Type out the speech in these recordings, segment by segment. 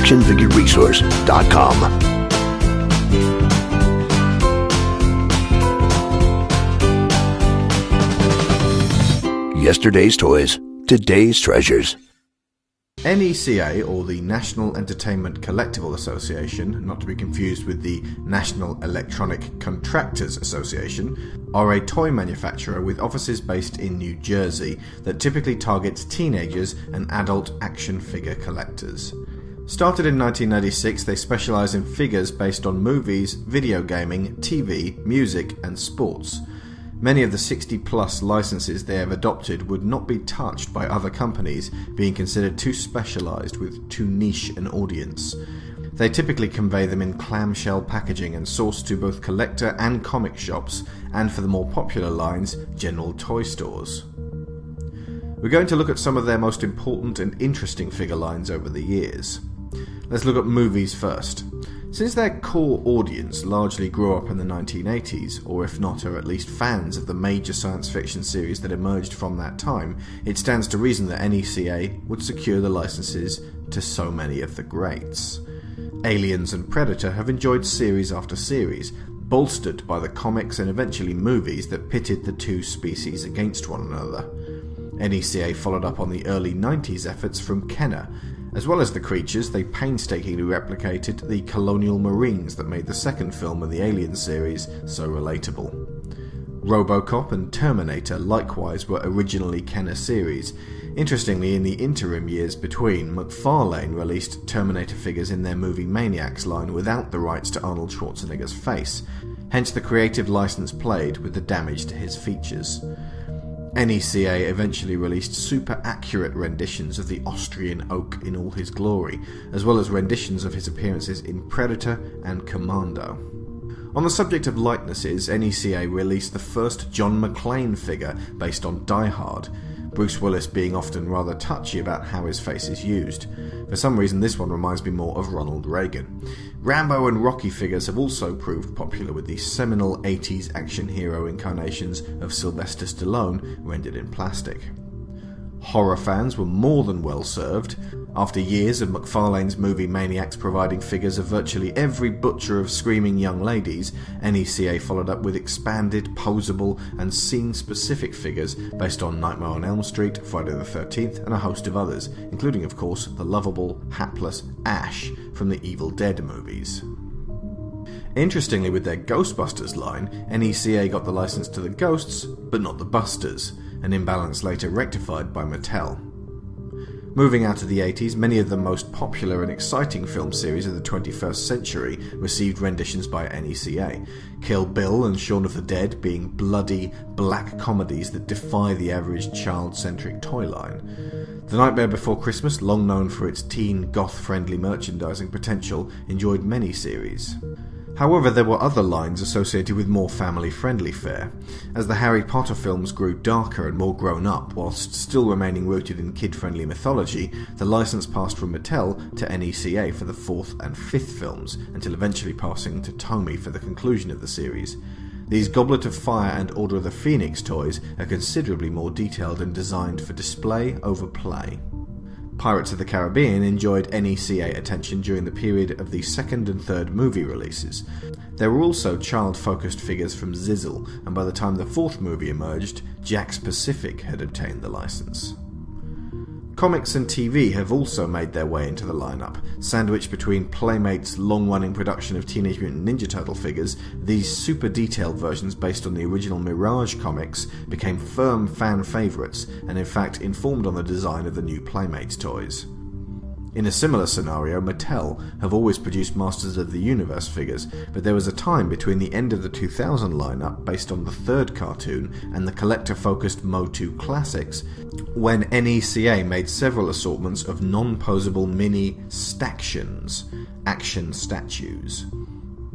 actionfigureresource.com. Yesterday's toys, today's treasures. NECA, or the National Entertainment Collectible Association, not to be confused with the National Electronic Contractors Association, are a toy manufacturer with offices based in New Jersey that typically targets teenagers and adult action figure collectors. Started in 1996, they specialise in figures based on movies, video gaming, TV, music and sports. Many of the 60-plus licenses they have adopted would not be touched by other companies, being considered too specialised with too niche an audience. They typically convey them in clamshell packaging and sourced to both collector and comic shops, and for the more popular lines, general toy stores. We're going to look at some of their most important and interesting figure lines over the years. Let's look at movies first. Since their core audience largely grew up in the 1980s, or if not are at least fans of the major science fiction series that emerged from that time, it stands to reason that NECA would secure the licenses to so many of the greats. Aliens and Predator have enjoyed series after series, bolstered by the comics and eventually movies that pitted the two species against one another. NECA followed up on the early 90s efforts from Kenner. As well as the creatures, they painstakingly replicated the colonial marines that made the second film of the Alien series so relatable. RoboCop and Terminator likewise were originally Kenner series. Interestingly, in the interim years between, McFarlane released Terminator figures in their movie Maniacs line without the rights to Arnold Schwarzenegger's face, hence the creative license played with the damage to his features. NECA eventually released super accurate renditions of the Austrian oak in all his glory, as well as renditions of his appearances in Predator and Commando. On the subject of likenesses, NECA released the first John McClane figure based on Die Hard, Bruce Willis being often rather touchy about how his face is used. For some reason this one reminds me more of Ronald Reagan. Rambo and Rocky figures have also proved popular with the seminal 80s action hero incarnations of Sylvester Stallone rendered in plastic. Horror fans were more than well served. After years of McFarlane's movie Maniacs providing figures of virtually every butcher of screaming young ladies, NECA followed up with expanded, posable and scene-specific figures based on Nightmare on Elm Street, Friday the 13th and a host of others, including of course the lovable, hapless Ash from the Evil Dead movies. Interestingly, with their Ghostbusters line, NECA got the license to the Ghosts, but not the Busters, an imbalance later rectified by Mattel. Moving out of the 80s, many of the most popular and exciting film series of the 21st century received renditions by NECA, Kill Bill and Shaun of the Dead being bloody, black comedies that defy the average child-centric toy line. The Nightmare Before Christmas, long known for its teen, goth-friendly merchandising potential, enjoyed many series. However, there were other lines associated with more family-friendly fare. As the Harry Potter films grew darker and more grown up, whilst still remaining rooted in kid-friendly mythology, the license passed from Mattel to NECA for the fourth and fifth films, until eventually passing to Tomy for the conclusion of the series. These Goblet of Fire and Order of the Phoenix toys are considerably more detailed and designed for display over play. Pirates of the Caribbean enjoyed NECA attention during the period of the second and third movie releases. There were also child-focused figures from Zizzle, and by the time the fourth movie emerged, Jack's Pacific had obtained the license. Comics and TV have also made their way into the lineup. Sandwiched between Playmate's long-running production of Teenage Mutant Ninja Turtle figures, these super detailed versions based on the original Mirage comics became firm fan favourites and in fact informed on the design of the new Playmates toys. In a similar scenario, Mattel have always produced Masters of the Universe figures, but there was a time between the end of the 2000 lineup based on the third cartoon and the collector-focused Motu Classics, when NECA made several assortments of non-posable mini Stactions, action statues.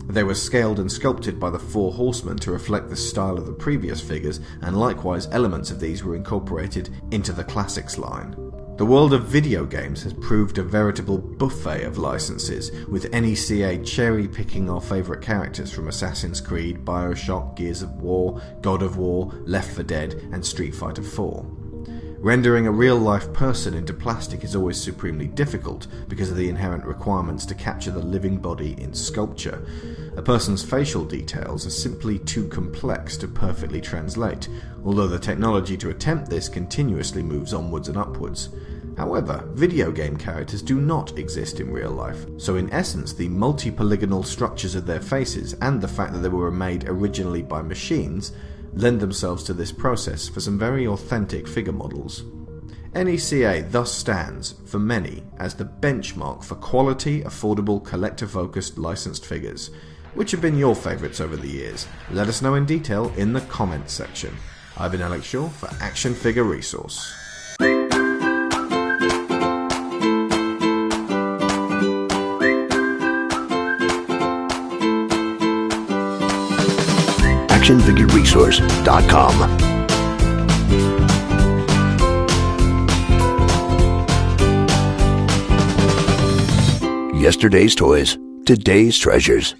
They were scaled and sculpted by the Four Horsemen to reflect the style of the previous figures, and likewise elements of these were incorporated into the Classics line. The world of video games has proved a veritable buffet of licenses, with NECA cherry-picking our favourite characters from Assassin's Creed, Bioshock, Gears of War, God of War, Left 4 Dead and Street Fighter IV. Rendering a real-life person into plastic is always supremely difficult because of the inherent requirements to capture the living body in sculpture. A person's facial details are simply too complex to perfectly translate, although the technology to attempt this continuously moves onwards and upwards. However, video game characters do not exist in real life, so in essence the multi-polygonal structures of their faces and the fact that they were made originally by machines lend themselves to this process for some very authentic figure models. NECA thus stands, for many, as the benchmark for quality, affordable, collector-focused licensed figures. Which have been your favourites over the years? Let us know in detail in the comments section. I've been Alex Shaw for Action Figure Resource. ActionFigureResource.com. Yesterday's toys, today's treasures.